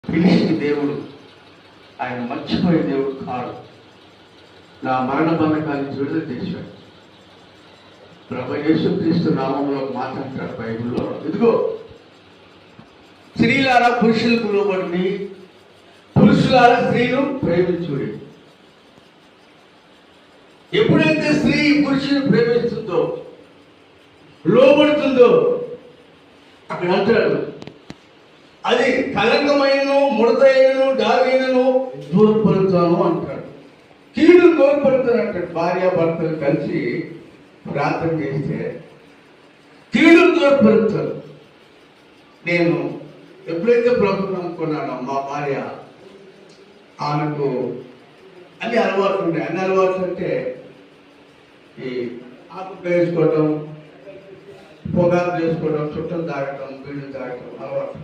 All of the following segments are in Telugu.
పిలిచిన దేవుడు ఆయన మర్చిపోయే దేవుడు కాడు. నా మరణ బంధకాన్ని విడుదల చేశాడు. ప్రభు యేసుక్రీస్తు నామంలో మాట్లాడతాడు బైబిల్లో. ఇదిగో స్త్రీలారా పురుషులకు లోబడి, పురుషులారా స్త్రీలు ప్రేమించుడి. ఎప్పుడైతే స్త్రీ పురుషుని ప్రేమిస్తుందో, లోబడుతుందో, అక్కడ అంటాడు అది కలంకమైనను, ముడతైనను, దాగైనను దూరపరుతాను అంటాడు. కీడు దూరపడుతాను అంటాడు. భార్యాభర్తలు కలిసి ప్రార్థన చేస్తే కీడు దూరపరుతారు. నేను ఎప్పుడైతే ప్రభుత్వం అనుకున్నానో, మా భార్య ఆమెకు అన్ని అలవాట్లు ఉన్నాయి. అన్ని అలవాట్లు అంటే ఈ ఆకు వేసుకోవటం, పొగాకు చేసుకోవడం, చుట్టం తాగటం, బీళ్ళు తాగటం అలవాట్లు.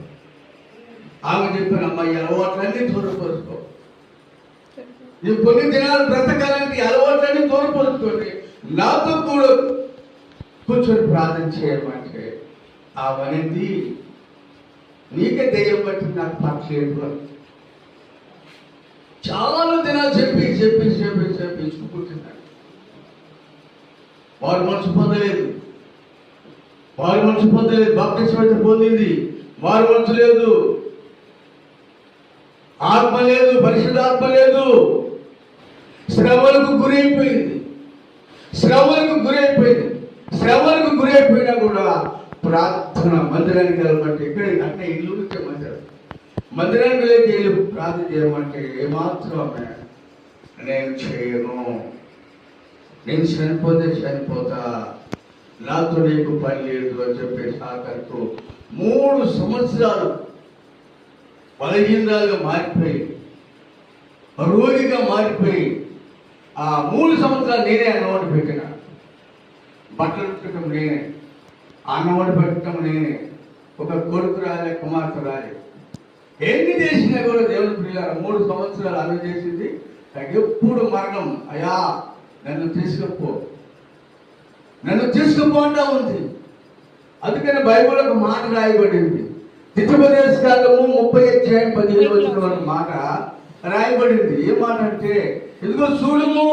ఆమె చెప్పిన అమ్మాయి అలవాట్లన్నీ దూరపరుచుకో, ఈ కొన్ని దినాలు బ్రతకాలంటే అలవాట్లన్నీ దూరపరుచుకోండి, నాతో కూడా కూర్చొని ప్రార్థన చేయమంటే అవనేది నీకే దెయ్యం బట్టి నాకు పట్టలేదు. చాలా దినాలు చెప్పి చెప్పి చెప్పి చెప్పి ఇచ్చుకుంటున్నాడు. వారు మనసు పొందలేదు, వారు మనసు పొందలేదు. బాప్తిస్మం పొందింది, వారు మనసు లేదు, ఆత్మ లేదు, పరిశుద్ధాత్మ లేదు. శ్రమలకు గురైపోయింది, శ్రమలకు గురైపోయింది. శ్రమలకు గురైపోయినా కూడా ప్రార్థన మందిరానికి వెళ్ళమంటే ఇక్కడ అంటే ఇల్లు నుంచే మందిరానికి వెళ్ళి ప్రార్థన చేయమంటే ఏమాత్రం నేను చేయను, నేను చనిపోతే చనిపోతా, నాతో నీకు పని లేదు అని చెప్పేసి ఆఖరితో 3 సంవత్సరాలు బలహీనరాలుగా మారిపోయి, రోగిగా మారిపోయి, ఆ 3 సంవత్సరాలు నేనే అన్నవాడు పెట్టిన. బట్టలు పెట్టడం నేనే, అన్నవాడు పెట్టడం నేనే. ఒక కొడుకు రాలే, కుమార్తె రాలే. ఎన్ని చేసినా కూడా దేవుని ప్రియులారా 3 సంవత్సరాలు అవి చేసింది. ఎప్పుడు మరణం, అయ్యా నన్ను తీసుకుపో, నన్ను తీసుకుపో అంటా ఉంది. అందుకని బైబిల్ ఒక మాట రాయబడింది. ద్వితీయోపదేశకాండము 30:15 మాట రాయబడింది. ఏ మాట అంటే, ఇదిగో చూడుము,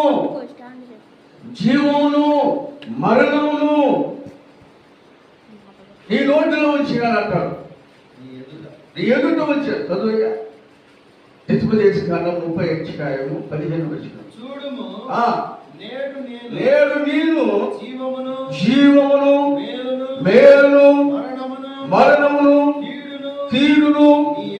జీవమును మరణమును నీ నోటిలో ఉంచినానంటాడు. నీ ఎదుట ఉంచాడు. చదువుగా ద్వితీయోపదేశకాండం 30:15 చూడుము, నేడు నేను జీవమును మేలును మరణమును కీడును